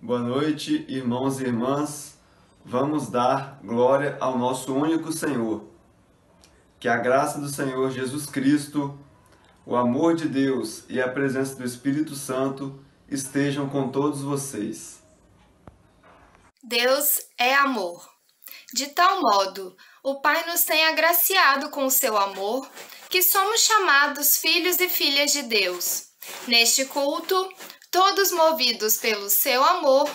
Boa noite, irmãos e irmãs. Vamos dar glória ao nosso único Senhor. Que a graça do Senhor Jesus Cristo, o amor de Deus e a presença do Espírito Santo estejam com todos vocês. Deus é amor. De tal modo, o Pai nos tem agraciado com o seu amor, que somos chamados filhos e filhas de Deus. Neste culto, todos movidos pelo seu amor,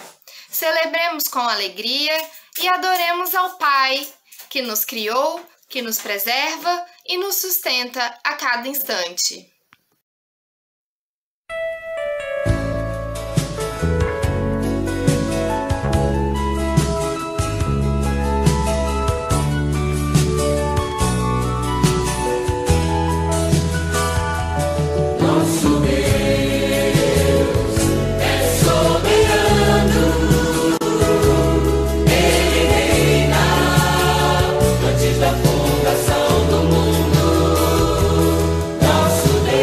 celebremos com alegria e adoremos ao Pai, que nos criou, que nos preserva e nos sustenta a cada instante. Da fundação do mundo, nosso Deus.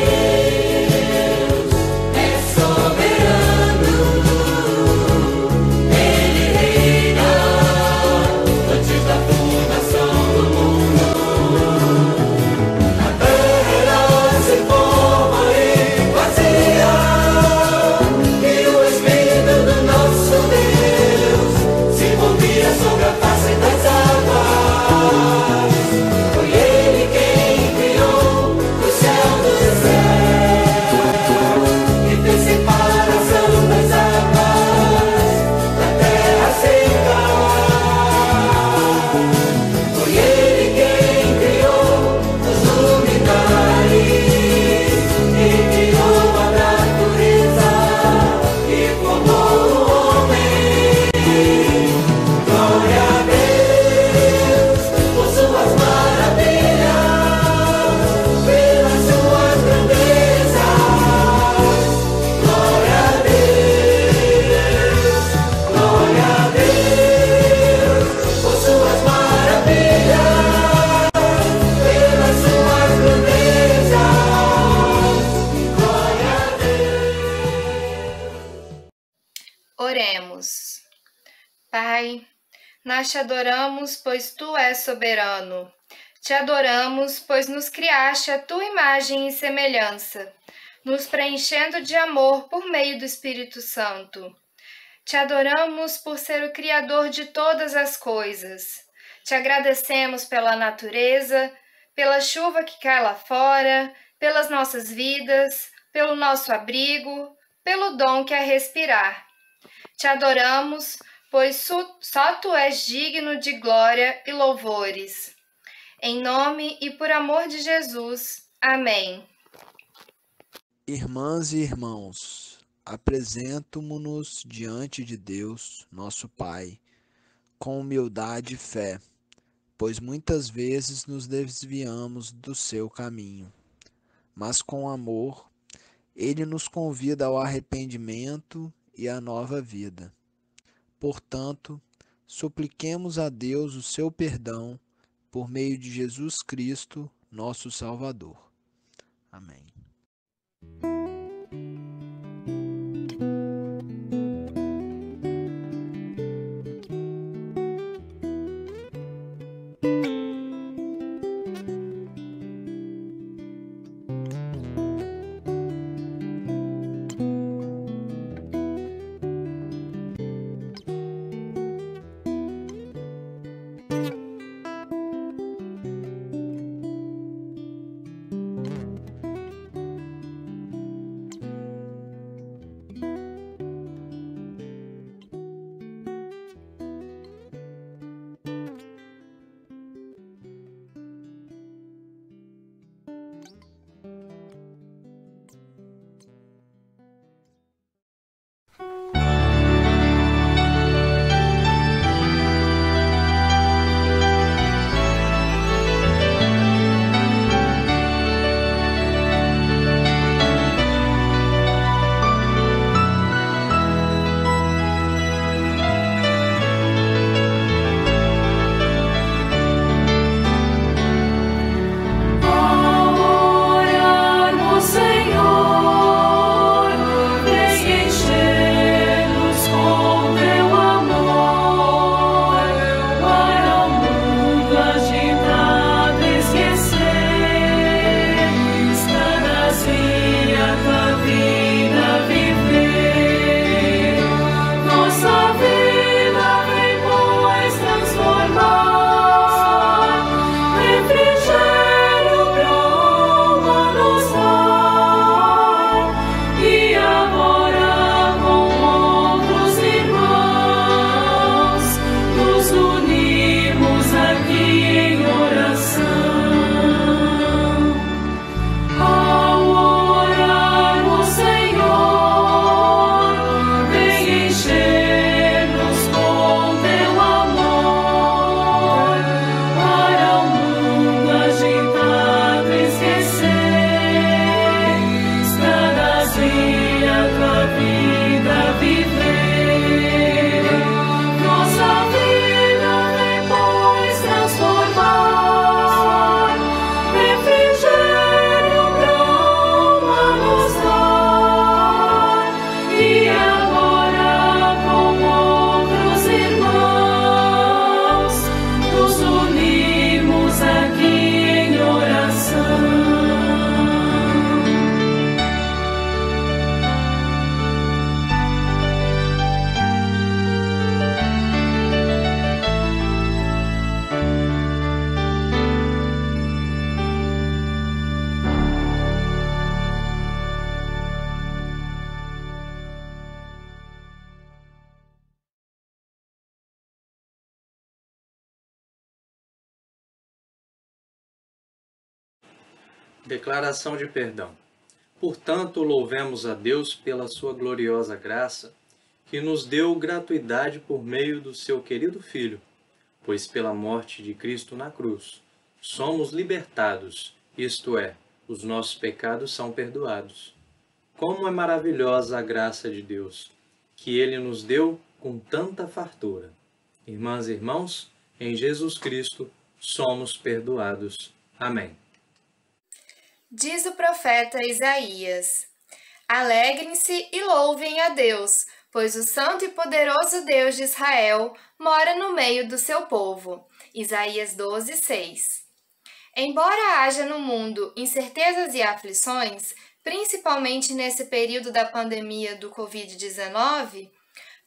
Pai, nós te adoramos, pois Tu és soberano. Te adoramos, pois nos criaste a Tua imagem e semelhança, nos preenchendo de amor por meio do Espírito Santo. Te adoramos por ser o Criador de todas as coisas. Te agradecemos pela natureza, pela chuva que cai lá fora, pelas nossas vidas, pelo nosso abrigo, pelo dom que é respirar. Te adoramos, pois só Tu és digno de glória e louvores. Em nome e por amor de Jesus. Amém. Irmãs e irmãos, apresentamo-nos diante de Deus, nosso Pai, com humildade e fé, pois muitas vezes nos desviamos do seu caminho. Mas com amor, Ele nos convida ao arrependimento e à nova vida. Portanto, supliquemos a Deus o seu perdão por meio de Jesus Cristo, nosso Salvador. Amém. Declaração de perdão. Portanto, louvemos a Deus pela sua gloriosa graça, que nos deu gratuidade por meio do seu querido Filho, pois pela morte de Cristo na cruz, somos libertados, isto é, os nossos pecados são perdoados. Como é maravilhosa a graça de Deus, que Ele nos deu com tanta fartura. Irmãs e irmãos, em Jesus Cristo somos perdoados. Amém. Diz o profeta Isaías: Alegrem-se e louvem a Deus, pois o santo e poderoso Deus de Israel mora no meio do seu povo. Isaías 12, 6. Embora haja no mundo incertezas e aflições, principalmente nesse período da pandemia do Covid-19,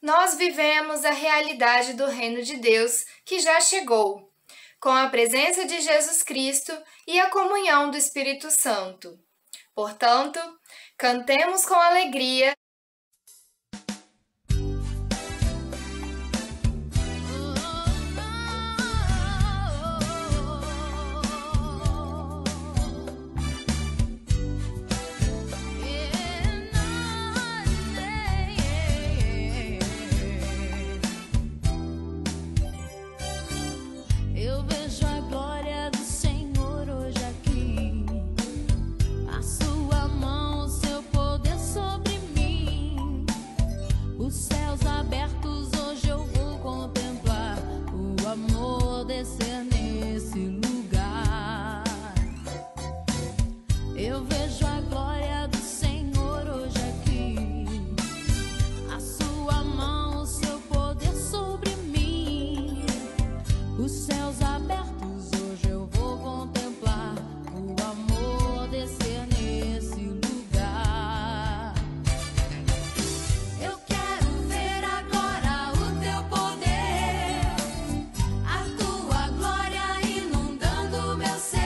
nós vivemos a realidade do reino de Deus que já chegou, com a presença de Jesus Cristo e a comunhão do Espírito Santo. Portanto, cantemos com alegria. Eu vejo a glória do Senhor hoje aqui, a sua mão, o seu poder sobre mim. Os céus abertos hoje eu vou contemplar, o amor descer nesse lugar. Eu vejo a glória do Senhor hoje aqui, a sua mão, o seu poder sobre mim. Os céus abertos hoje eu vou contemplar, o amor descer nesse lugar. Eu quero ver agora o teu poder, a tua glória inundando meu ser.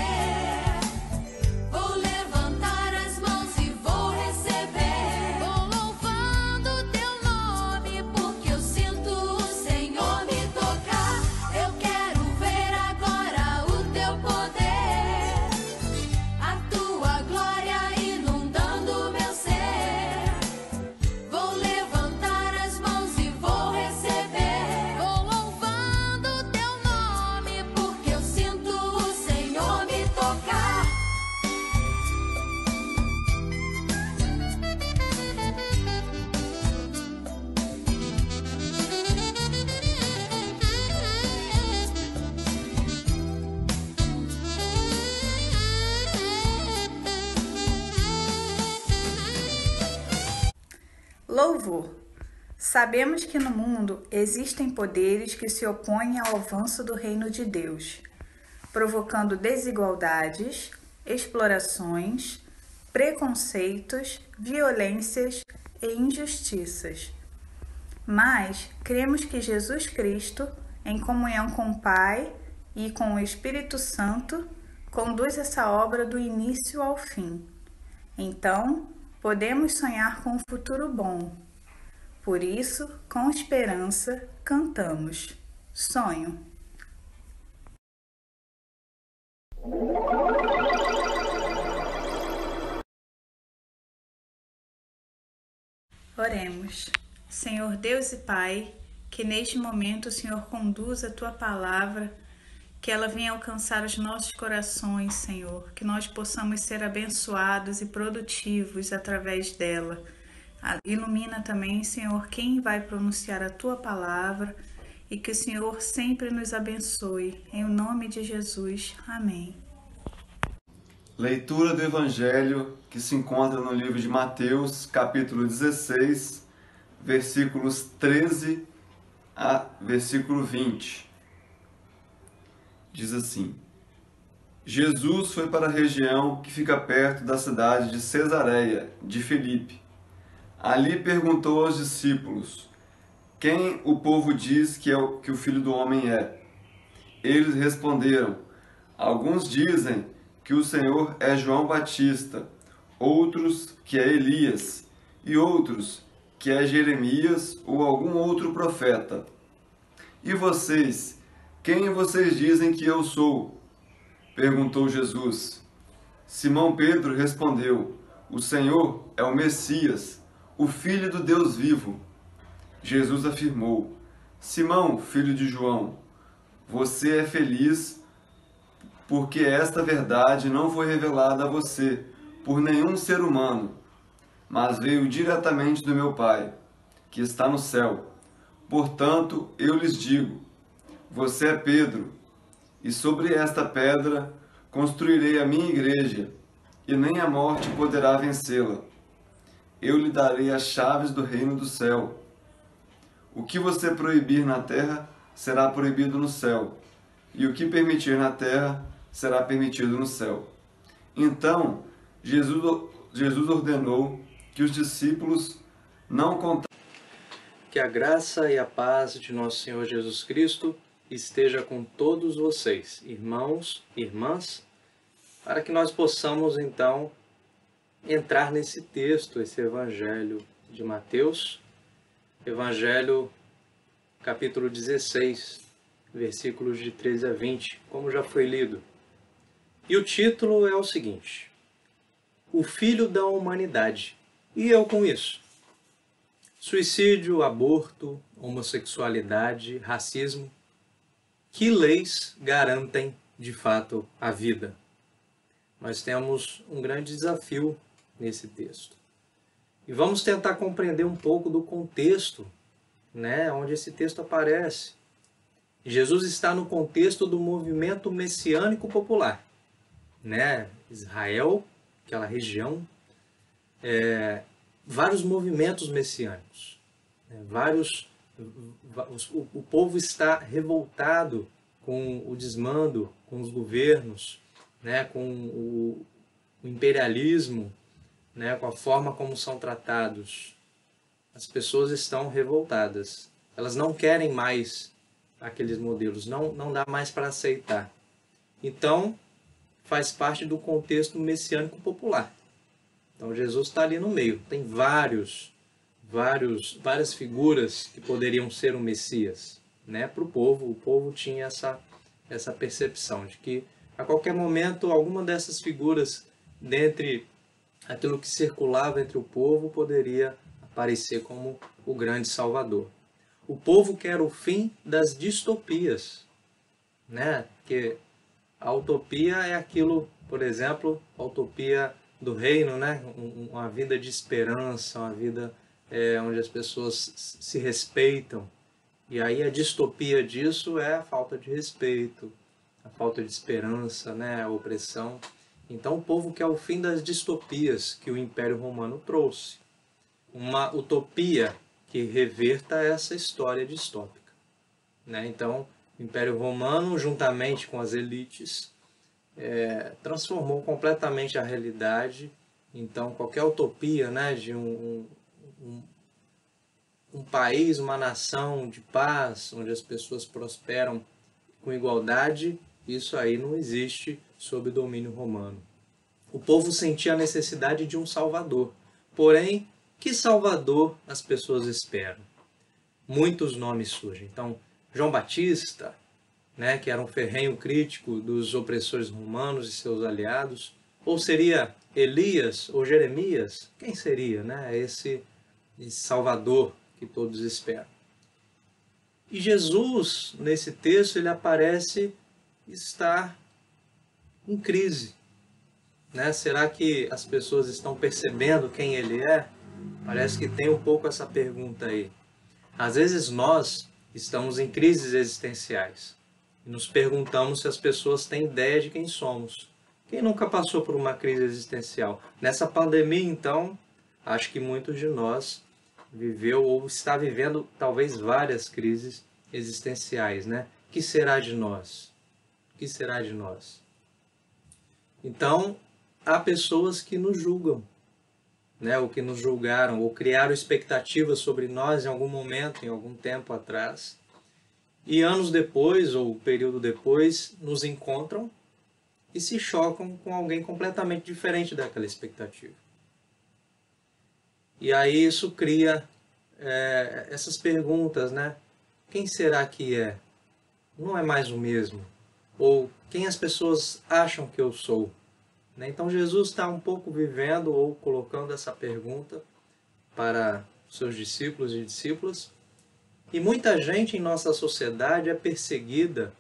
Vou levantar as mãos e vou receber. Vou louvando o teu nome, porque eu sinto o Senhor me tocar. Eu quero ver agora o teu poder, a tua glória inundando meu ser. Vou levantar as mãos e vou receber. Vou louvando o teu nome, porque eu sinto o Senhor me tocar. Louvor. Sabemos que no mundo existem poderes que se opõem ao avanço do reino de Deus, provocando desigualdades, explorações, preconceitos, violências e injustiças. Mas cremos que Jesus Cristo, em comunhão com o Pai e com o Espírito Santo, conduz essa obra do início ao fim. Então, podemos sonhar com um futuro bom. Por isso, com esperança, cantamos. Sonho. Oremos. Senhor Deus e Pai, que neste momento o Senhor conduza a Tua palavra, que ela venha alcançar os nossos corações, Senhor, que nós possamos ser abençoados e produtivos através dela. Ilumina também, Senhor, quem vai pronunciar a Tua palavra e que o Senhor sempre nos abençoe. Em nome de Jesus. Amém. Leitura do Evangelho que se encontra no livro de Mateus, capítulo 16, versículos 13 a versículo 20. Diz assim: Jesus foi para a região que fica perto da cidade de Cesareia de Filipe. Ali perguntou aos discípulos: quem o povo diz que o Filho do Homem é? Eles responderam: alguns dizem que o Senhor é João Batista, outros que é Elias, e outros que é Jeremias ou algum outro profeta. E vocês, quem vocês dizem que eu sou? Perguntou Jesus. Simão Pedro respondeu: o Senhor é o Messias, o Filho do Deus vivo. Jesus afirmou: Simão, filho de João, você é feliz porque esta verdade não foi revelada a você por nenhum ser humano, mas veio diretamente do meu Pai, que está no céu. Portanto, eu lhes digo: você é Pedro, e sobre esta pedra construirei a minha igreja, e nem a morte poderá vencê-la. Eu lhe darei as chaves do reino do céu. O que você proibir na terra será proibido no céu, e o que permitir na terra será permitido no céu. Então, Jesus ordenou que os discípulos não contassem. Que a graça e a paz de nosso Senhor Jesus Cristo esteja com todos vocês, irmãos e irmãs, para que nós possamos então entrar nesse texto, esse Evangelho de Mateus, Evangelho capítulo 16, versículos de 13 a 20, como já foi lido. E o título é o seguinte: O Filho da Humanidade. E eu com isso? Suicídio, aborto, homossexualidade, racismo. Que leis garantem, de fato, a vida? Nós temos um grande desafio nesse texto. E vamos tentar compreender um pouco do contexto, né, onde esse texto aparece. Jesus está no contexto do movimento messiânico popular, né? Israel, aquela região, vários movimentos messiânicos, o povo está revoltado com o desmando, com os governos, né, com o imperialismo, né, com a forma como são tratados. As pessoas estão revoltadas. Elas não querem mais aqueles modelos, não dá mais para aceitar. Então, faz parte do contexto messiânico popular. Então, Jesus está ali no meio. Tem várias figuras que poderiam ser o Messias, né, para o povo. O povo tinha essa percepção de que, a qualquer momento, alguma dessas figuras, dentre aquilo que circulava entre o povo, poderia aparecer como o grande Salvador. O povo quer o fim das distopias, né? Porque a utopia é aquilo, por exemplo, a utopia do reino, né? Uma vida de esperança, uma vida onde as pessoas se respeitam. E aí a distopia disso é a falta de respeito, a falta de esperança, né? A opressão. Então o povo quer o fim das distopias que o Império Romano trouxe. Uma utopia que reverta essa história distópica, né? Então, o Império Romano, juntamente com as elites, transformou completamente a realidade. Então, qualquer utopia, né, de um país, uma nação de paz, onde as pessoas prosperam com igualdade, isso aí não existe sob o domínio romano. O povo sentia a necessidade de um salvador, porém, que salvador as pessoas esperam? Muitos nomes surgem. Então, João Batista, né, que era um ferrenho crítico dos opressores romanos e seus aliados, ou seria Elias ou Jeremias? Quem seria, né, esse salvador que todos esperam? E Jesus, nesse texto, ele aparece estar em crise, né? Será que as pessoas estão percebendo quem ele é? Parece que tem um pouco essa pergunta aí. Às vezes nós estamos em crises existenciais e nos perguntamos se as pessoas têm ideia de quem somos. Quem nunca passou por uma crise existencial? Nessa pandemia, então, acho que muitos de nós viveu ou está vivendo talvez várias crises existenciais, né? O que será de nós? O que será de nós? Então, há pessoas que nos julgam, né, ou que nos julgaram, ou criaram expectativas sobre nós em algum momento, em algum tempo atrás. E anos depois, ou período depois, nos encontram e se chocam com alguém completamente diferente daquela expectativa. E aí isso cria essas perguntas, né? Quem será que é? Não é mais o mesmo? Ou quem as pessoas acham que eu sou? Então Jesus está um pouco vivendo ou colocando essa pergunta para seus discípulos e discípulas. E muita gente em nossa sociedade é perseguida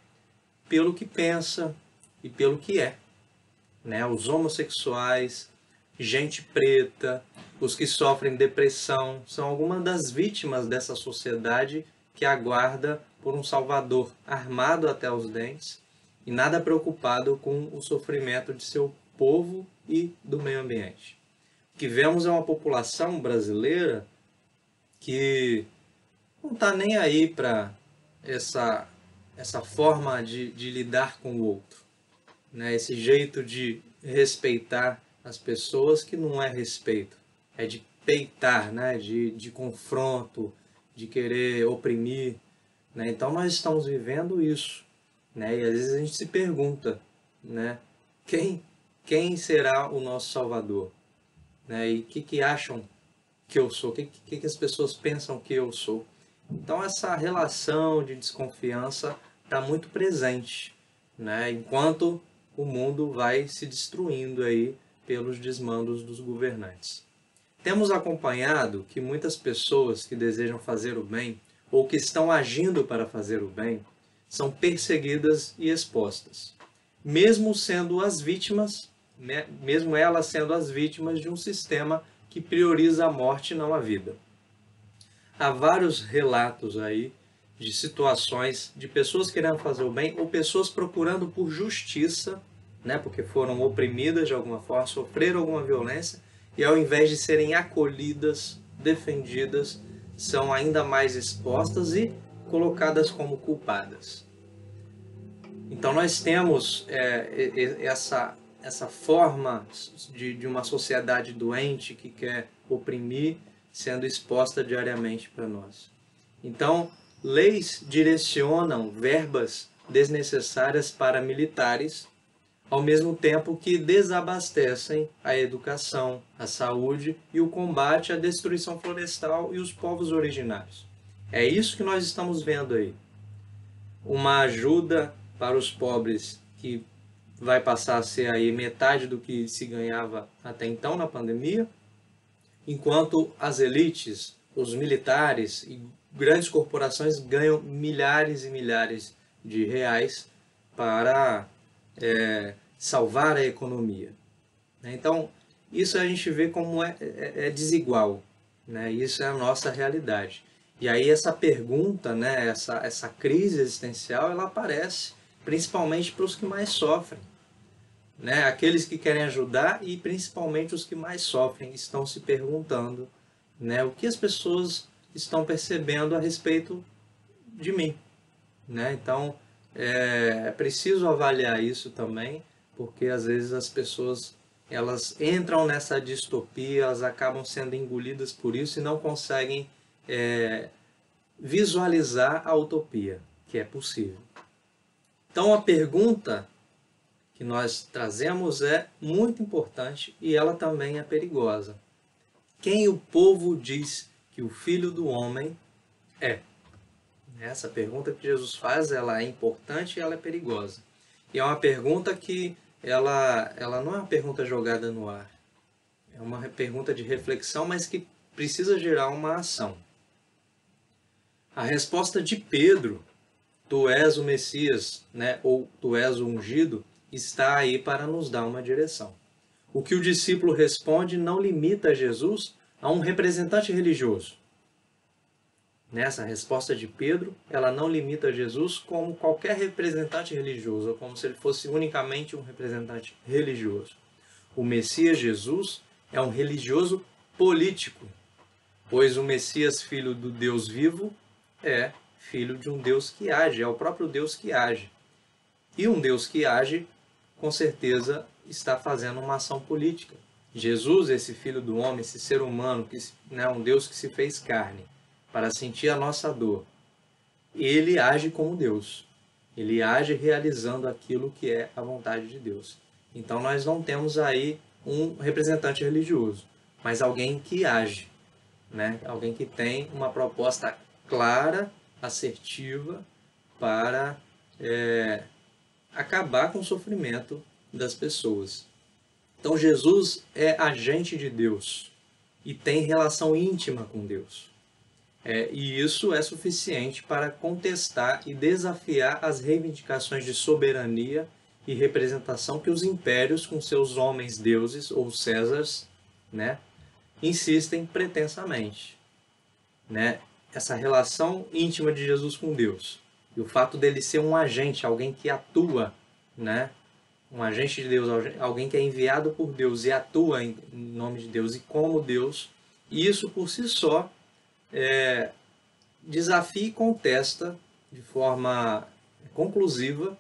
pelo que pensa e pelo que é, né? Os homossexuais, gente preta, os que sofrem depressão, são algumas das vítimas dessa sociedade que aguarda por um Salvador armado até os dentes e nada preocupado com o sofrimento de seu povo e do meio ambiente. O que vemos é uma população brasileira que não está nem aí para essa forma de lidar com o outro, né? Esse jeito de respeitar as pessoas que não é respeito, é de peitar, né? De confronto, de querer oprimir, né? Então nós estamos vivendo isso, né? E às vezes a gente se pergunta, né? Quem será o nosso Salvador? Né? E o que acham que eu sou? O que as pessoas pensam que eu sou? Então essa relação de desconfiança está muito presente, né? Enquanto o mundo vai se destruindo aí pelos desmandos dos governantes. Temos acompanhado que muitas pessoas que desejam fazer o bem ou que estão agindo para fazer o bem são perseguidas e expostas, mesmo sendo as vítimas, né? Mesmo elas sendo as vítimas de um sistema que prioriza a morte e não a vida. Há vários relatos aí de situações de pessoas querendo fazer o bem ou pessoas procurando por justiça, né, porque foram oprimidas de alguma forma, sofreram alguma violência e ao invés de serem acolhidas, defendidas, são ainda mais expostas e colocadas como culpadas. Então nós temos essa forma de uma sociedade doente que quer oprimir sendo exposta diariamente para nós. Então, leis direcionam verbas desnecessárias para militares, ao mesmo tempo que desabastecem a educação, a saúde e o combate à destruição florestal e os povos originários. É isso que nós estamos vendo aí. Uma ajuda para os pobres que vai passar a ser aí metade do que se ganhava até então na pandemia, enquanto as elites, os militares e grandes corporações ganham milhares e milhares de reais para salvar a economia. Então, isso a gente vê como é desigual, né? Isso é a nossa realidade. E aí essa pergunta, né, essa crise existencial, ela aparece principalmente para os que mais sofrem, né? Aqueles que querem ajudar e principalmente os que mais sofrem estão se perguntando, né, o que as pessoas estão percebendo a respeito de mim, né? Então é preciso avaliar isso também, porque às vezes as pessoas elas entram nessa distopia, elas acabam sendo engolidas por isso e não conseguem visualizar a utopia, que é possível. Então a pergunta que nós trazemos é muito importante e ela também é perigosa. Quem o povo diz que o Filho do Homem é? Essa pergunta que Jesus faz, ela é importante e ela é perigosa. E é uma pergunta que ela não é uma pergunta jogada no ar. É uma pergunta de reflexão, mas que precisa gerar uma ação. A resposta de Pedro, tu és o Messias, né, ou tu és o ungido, está aí para nos dar uma direção. O que o discípulo responde não limita Jesus a um representante religioso. Nessa resposta de Pedro, ela não limita Jesus como qualquer representante religioso, ou como se ele fosse unicamente um representante religioso. O Messias Jesus é um religioso político, pois o Messias, filho do Deus vivo, é filho de um Deus que age, é o próprio Deus que age. E um Deus que age, com certeza, está fazendo uma ação política. Jesus, esse Filho do Homem, esse ser humano, um Deus que se fez carne, para sentir a nossa dor, ele age como Deus. Ele age realizando aquilo que é a vontade de Deus. Então nós não temos aí um representante religioso, mas alguém que age, né? Alguém que tem uma proposta clara, assertiva, para acabar com o sofrimento das pessoas. Então Jesus é agente de Deus e tem relação íntima com Deus. E isso é suficiente para contestar e desafiar as reivindicações de soberania e representação que os impérios, com seus homens deuses ou césares, né, insistem pretensamente. Né? Essa relação íntima de Jesus com Deus e o fato dele ser um agente, alguém que atua, né? Um agente de Deus, alguém que é enviado por Deus e atua em nome de Deus e como Deus, e isso por si só desafia e contesta de forma conclusiva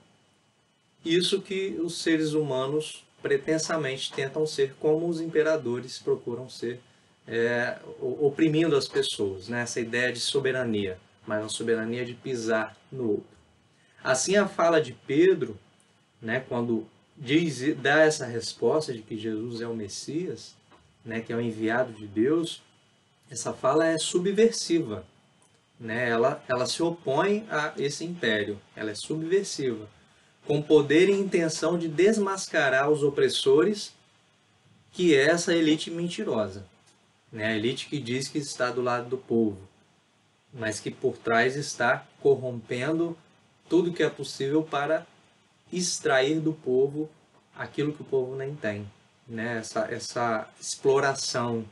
isso que os seres humanos pretensamente tentam ser, como os imperadores procuram ser, oprimindo as pessoas, né? Essa ideia de soberania, mas uma soberania de pisar no outro. Assim, a fala de Pedro, né, quando dá essa resposta de que Jesus é o Messias, né, que é o enviado de Deus, essa fala é subversiva, né? Ela se opõe a esse império, ela é subversiva, com poder e intenção de desmascarar os opressores, que é essa elite mentirosa, né? A elite que diz que está do lado do povo, mas que por trás está corrompendo tudo que é possível para extrair do povo aquilo que o povo nem tem, né? Essa exploração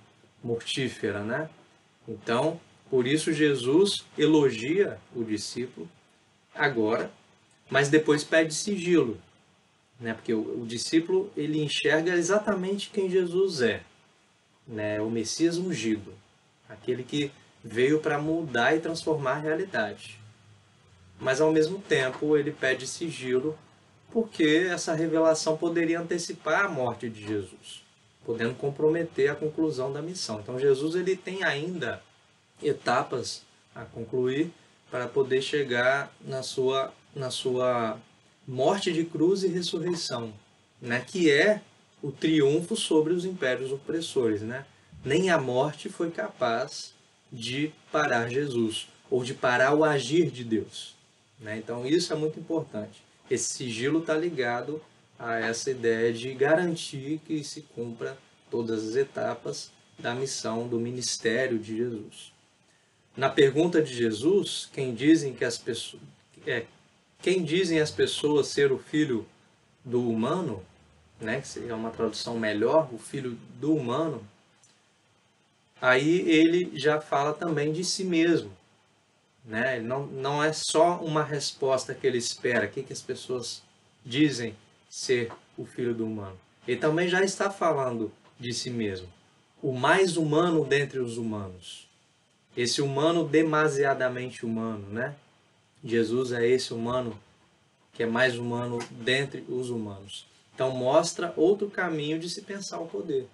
mortífera, né? Então, por isso Jesus elogia o discípulo agora, mas depois pede sigilo, né? Porque o discípulo, ele enxerga exatamente quem Jesus é, né? O Messias ungido, aquele que veio para mudar e transformar a realidade. Mas ao mesmo tempo ele pede sigilo, porque essa revelação poderia antecipar a morte de Jesus, podendo comprometer a conclusão da missão. Então Jesus, ele tem ainda etapas a concluir para poder chegar na sua morte de cruz e ressurreição, né? Que é o triunfo sobre os impérios opressores, né? Nem a morte foi capaz de parar Jesus, ou de parar o agir de Deus, né? Então isso é muito importante. Esse sigilo está ligado a essa ideia de garantir que se cumpra todas as etapas da missão, do ministério de Jesus. Na pergunta de Jesus, quem dizem as pessoas ser o filho do humano, né, que seria uma tradução melhor, o filho do humano, aí ele já fala também de si mesmo, né? Não é só uma resposta que ele espera, o que as pessoas dizem ser o filho do humano. Ele também já está falando de si mesmo, o mais humano dentre os humanos. Esse humano demasiadamente humano, né? Jesus é esse humano que é mais humano dentre os humanos. Então mostra outro caminho de se pensar o poder.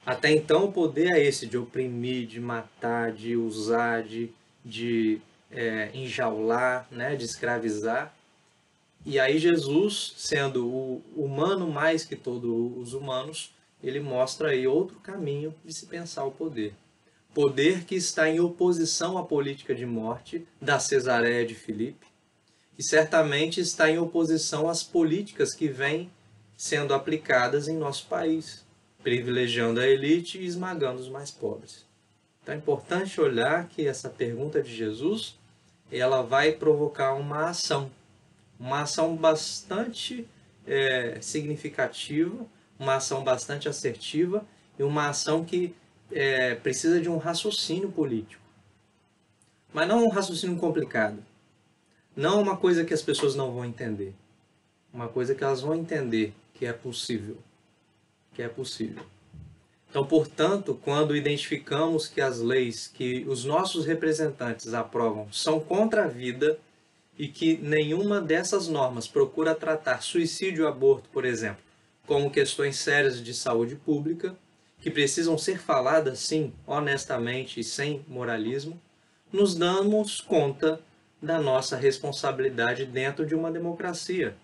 Até então o poder é esse, de oprimir, de matar, de usar, de enjaular, né? De escravizar. E aí Jesus, sendo o humano mais que todos os humanos, ele mostra aí outro caminho de se pensar o poder. Poder que está em oposição à política de morte da Cesareia de Filipe, e certamente está em oposição às políticas que vêm sendo aplicadas em nosso país, privilegiando a elite e esmagando os mais pobres. Então é importante olhar que essa pergunta de Jesus, ela vai provocar uma ação bastante significativa, uma ação bastante assertiva e uma ação que precisa de um raciocínio político. Mas não um raciocínio complicado. Não uma coisa que as pessoas não vão entender. Uma coisa que elas vão entender que é possível. Que é possível. Então, portanto, quando identificamos que as leis que os nossos representantes aprovam são contra a vida e que nenhuma dessas normas procura tratar suicídio e aborto, por exemplo, como questões sérias de saúde pública, que precisam ser faladas, sim, honestamente e sem moralismo, nos damos conta da nossa responsabilidade dentro de uma democracia,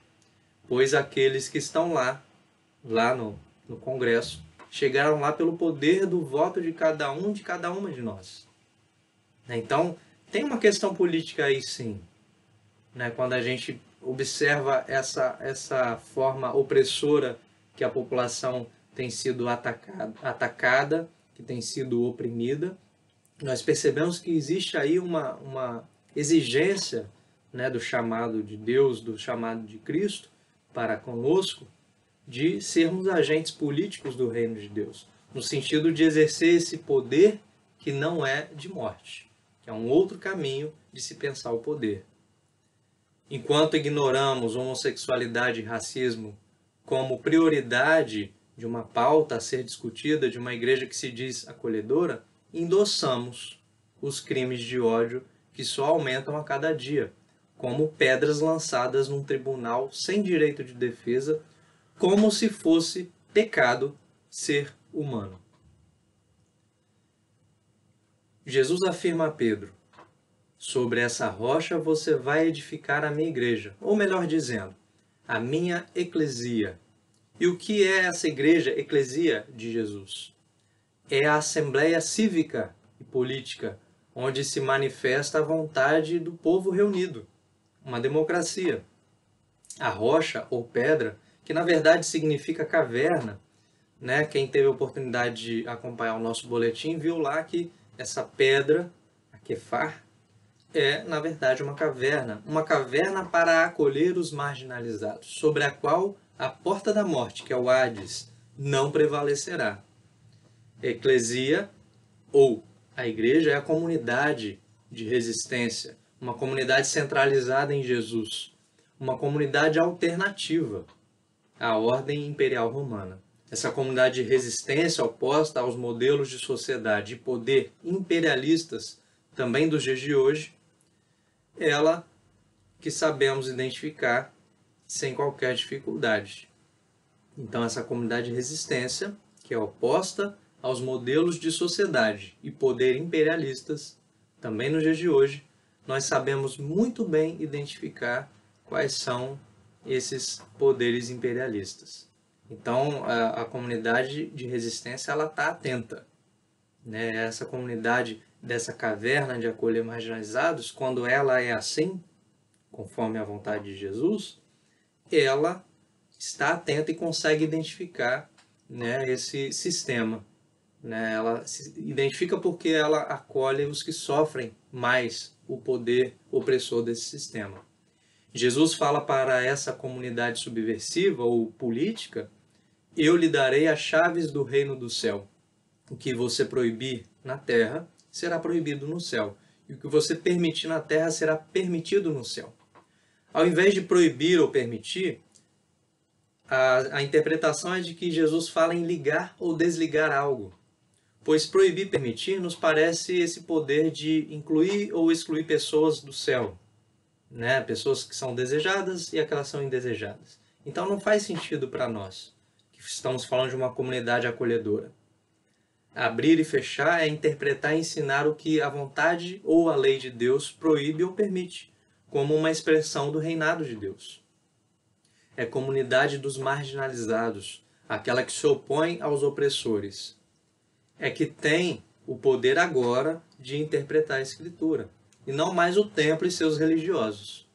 pois aqueles que estão lá no Congresso, chegaram lá pelo poder do voto de cada um, de cada uma de nós. Então, tem uma questão política aí, sim, né? Quando a gente observa essa forma opressora que a população tem sido atacada, que tem sido oprimida, nós percebemos que existe aí uma exigência, né, do chamado de Deus, do chamado de Cristo para conosco, de sermos agentes políticos do reino de Deus, no sentido de exercer esse poder que não é de morte, que é um outro caminho de se pensar o poder. Enquanto ignoramos homossexualidade e racismo como prioridade de uma pauta a ser discutida de uma igreja que se diz acolhedora, endossamos os crimes de ódio que só aumentam a cada dia, como pedras lançadas num tribunal sem direito de defesa, como se fosse pecado ser humano. Jesus afirma a Pedro: sobre essa rocha você vai edificar a minha igreja, ou melhor dizendo, a minha eclesia. E o que é essa igreja, eclesia de Jesus? É a assembleia cívica e política, onde se manifesta a vontade do povo reunido, uma democracia. A rocha ou pedra, que na verdade significa caverna, né? Quem teve a oportunidade de acompanhar o nosso boletim viu lá que essa pedra, a Kefar, é, na verdade, uma caverna para acolher os marginalizados, sobre a qual a porta da morte, que é o Hades, não prevalecerá. Eclesia, ou a igreja, é a comunidade de resistência, uma comunidade centralizada em Jesus, uma comunidade alternativa à ordem imperial romana. Essa comunidade de resistência oposta aos modelos de sociedade e poder imperialistas, também dos dias de hoje, ela que sabemos identificar sem qualquer dificuldade. Então, essa comunidade de resistência, que é oposta aos modelos de sociedade e poder imperialistas, também nos dias de hoje, nós sabemos muito bem identificar quais são esses poderes imperialistas. Então, a comunidade de resistência ela está atenta, né? Essa comunidade dessa caverna de acolher marginalizados, quando ela é assim, conforme a vontade de Jesus, ela está atenta e consegue identificar, né, esse sistema. Né? Ela se identifica porque ela acolhe os que sofrem mais o poder opressor desse sistema. Jesus fala para essa comunidade subversiva ou política: eu lhe darei as chaves do reino do céu. O que você proibir na terra será proibido no céu, e o que você permitir na terra será permitido no céu. Ao invés de proibir ou permitir, a interpretação é de que Jesus fala em ligar ou desligar algo, pois proibir e permitir nos parece esse poder de incluir ou excluir pessoas do céu, né? Pessoas que são desejadas e aquelas que são indesejadas. Então não faz sentido para nós, que estamos falando de uma comunidade acolhedora. Abrir e fechar é interpretar e ensinar o que a vontade ou a lei de Deus proíbe ou permite, como uma expressão do reinado de Deus. É comunidade dos marginalizados, aquela que se opõe aos opressores. É que tem o poder agora de interpretar a Escritura, e não mais o templo e seus religiosos,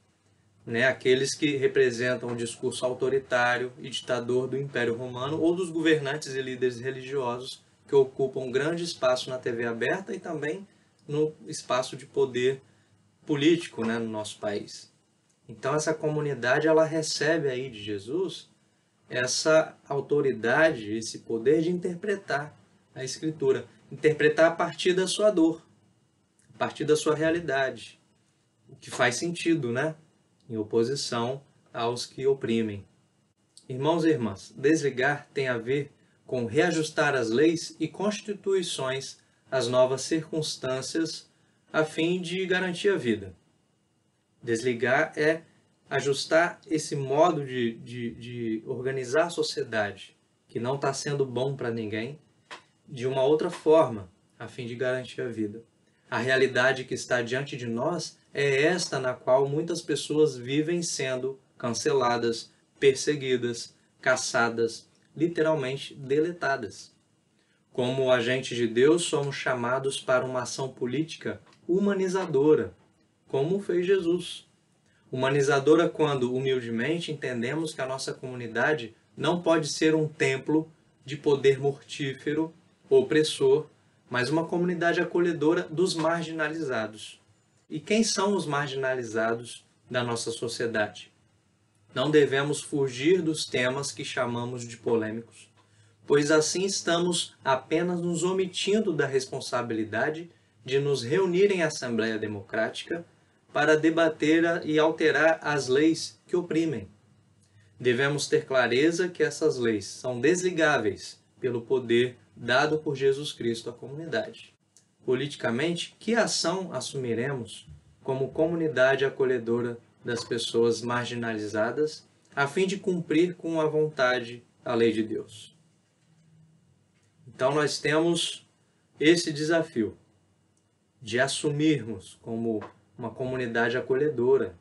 né? Aqueles que representam o discurso autoritário e ditador do Império Romano ou dos governantes e líderes religiosos que ocupam grande espaço na TV aberta e também no espaço de poder político, né, no nosso país. Então essa comunidade ela recebe aí de Jesus essa autoridade, esse poder de interpretar a Escritura, interpretar a partir da sua dor, a partir da sua realidade, o que faz sentido, né? Em oposição aos que oprimem. Irmãos e irmãs, desligar tem a ver com reajustar as leis e constituições às novas circunstâncias a fim de garantir a vida. Desligar é ajustar esse modo de organizar a sociedade, que não está sendo bom para ninguém, de uma outra forma, a fim de garantir a vida. A realidade que está diante de nós é esta na qual muitas pessoas vivem sendo canceladas, perseguidas, caçadas, literalmente deletadas. Como agentes de Deus, somos chamados para uma ação política humanizadora, como fez Jesus. Humanizadora quando, humildemente, entendemos que a nossa comunidade não pode ser um templo de poder mortífero, opressor, mas uma comunidade acolhedora dos marginalizados. E quem são os marginalizados da nossa sociedade? Não devemos fugir dos temas que chamamos de polêmicos, pois assim estamos apenas nos omitindo da responsabilidade de nos reunir em Assembleia Democrática para debater e alterar as leis que oprimem. Devemos ter clareza que essas leis são desligáveis pelo poder dado por Jesus Cristo à comunidade. Politicamente, que ação assumiremos como comunidade acolhedora das pessoas marginalizadas, a fim de cumprir com a vontade a lei de Deus. Então nós temos esse desafio de assumirmos como uma comunidade acolhedora.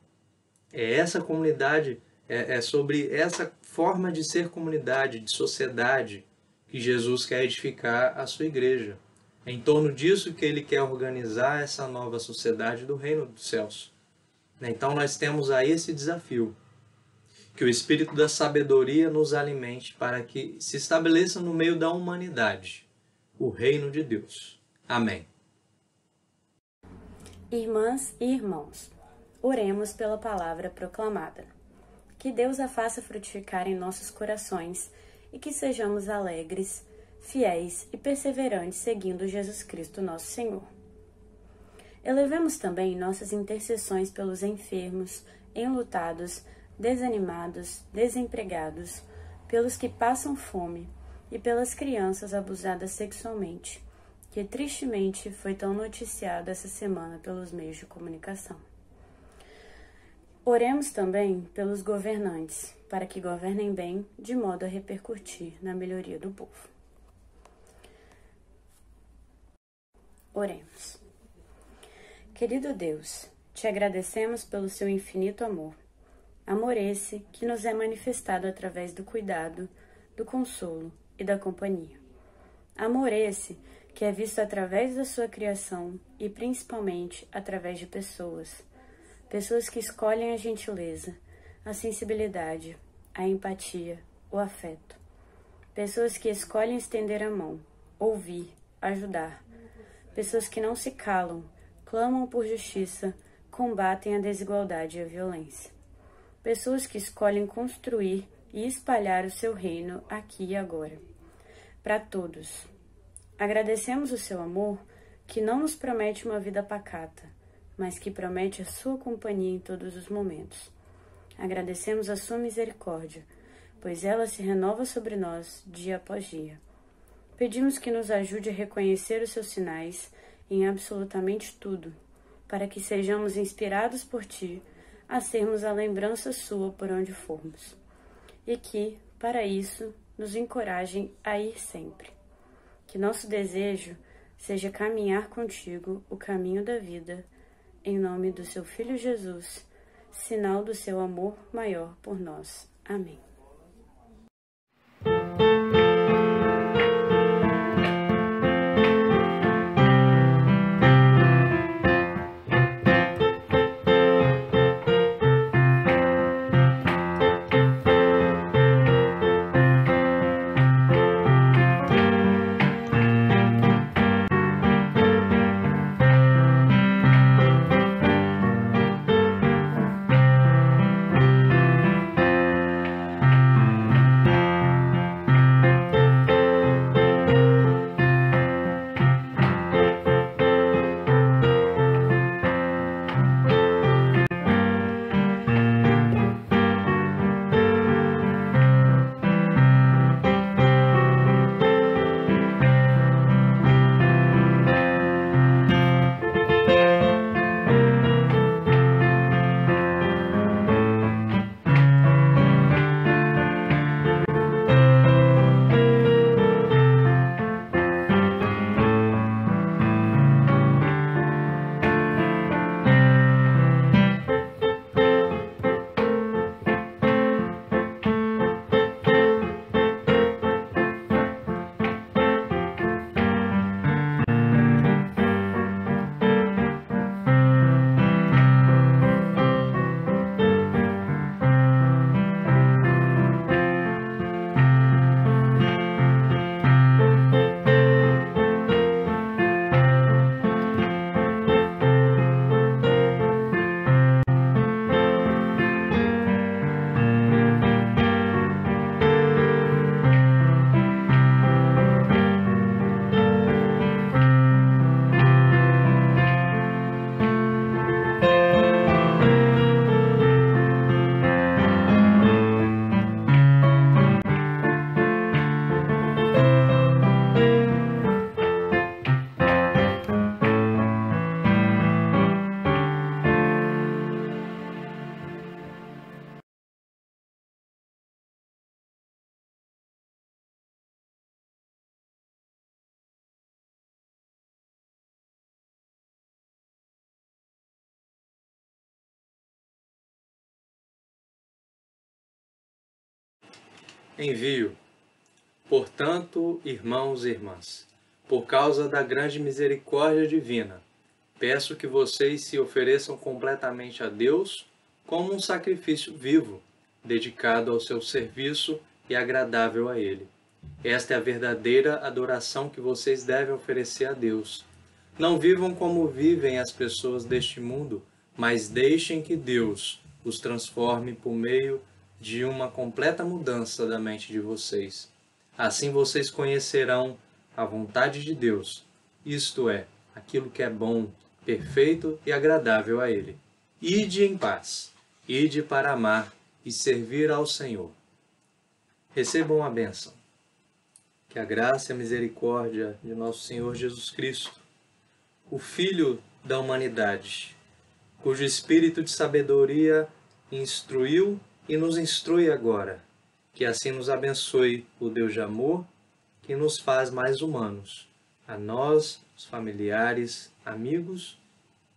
É essa comunidade, é sobre essa forma de ser comunidade, de sociedade, que Jesus quer edificar a sua igreja. É em torno disso que ele quer organizar essa nova sociedade do reino dos céus. Então nós temos aí esse desafio, que o Espírito da sabedoria nos alimente para que se estabeleça no meio da humanidade o reino de Deus. Amém. Irmãs e irmãos, oremos pela palavra proclamada. Que Deus a faça frutificar em nossos corações e que sejamos alegres, fiéis e perseverantes seguindo Jesus Cristo nosso Senhor. Elevemos também nossas intercessões pelos enfermos, enlutados, desanimados, desempregados, pelos que passam fome e pelas crianças abusadas sexualmente, que tristemente foi tão noticiado essa semana pelos meios de comunicação. Oremos também pelos governantes, para que governem bem, de modo a repercutir na melhoria do povo. Oremos. Querido Deus, te agradecemos pelo seu infinito amor. Amor esse que nos é manifestado através do cuidado, do consolo e da companhia. Amor esse que é visto através da sua criação e principalmente através de pessoas. Pessoas que escolhem a gentileza, a sensibilidade, a empatia, o afeto. Pessoas que escolhem estender a mão, ouvir, ajudar. Pessoas que não se calam, clamam por justiça, combatem a desigualdade e a violência. Pessoas que escolhem construir e espalhar o seu reino aqui e agora. Para todos. Agradecemos o seu amor, que não nos promete uma vida pacata, mas que promete a sua companhia em todos os momentos. Agradecemos a sua misericórdia, pois ela se renova sobre nós dia após dia. Pedimos que nos ajude a reconhecer os seus sinais em absolutamente tudo, para que sejamos inspirados por ti a sermos a lembrança sua por onde formos, e que, para isso, nos encorajem a ir sempre. Que nosso desejo seja caminhar contigo o caminho da vida, em nome do seu Filho Jesus, sinal do seu amor maior por nós. Amém. Envio. Portanto, irmãos e irmãs, por causa da grande misericórdia divina, peço que vocês se ofereçam completamente a Deus como um sacrifício vivo, dedicado ao seu serviço e agradável a Ele. Esta é a verdadeira adoração que vocês devem oferecer a Deus. Não vivam como vivem as pessoas deste mundo, mas deixem que Deus os transforme por meio de uma completa mudança da mente de vocês. Assim vocês conhecerão a vontade de Deus, isto é, aquilo que é bom, perfeito e agradável a Ele. Ide em paz, ide para amar e servir ao Senhor. Recebam a bênção. Que a graça e a misericórdia de nosso Senhor Jesus Cristo, o Filho da humanidade, cujo espírito de sabedoria instruiu e nos instrui agora, que assim nos abençoe o Deus de amor, que nos faz mais humanos, a nós, os familiares, amigos,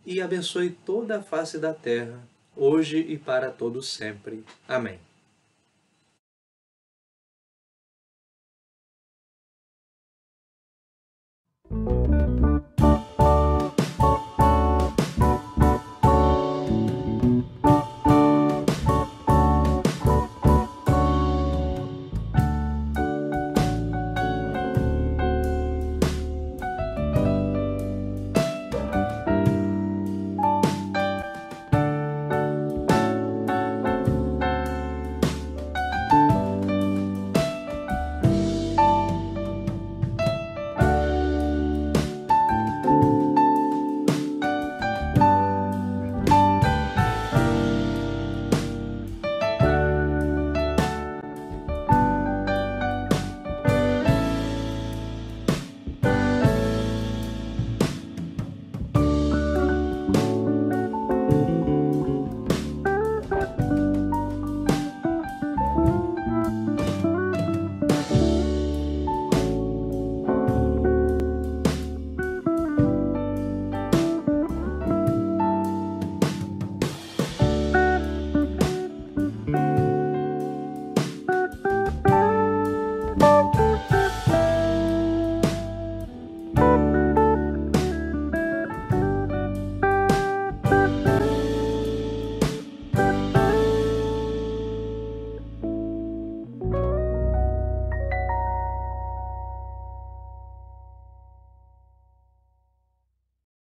e abençoe toda a face da terra, hoje e para todos sempre. Amém.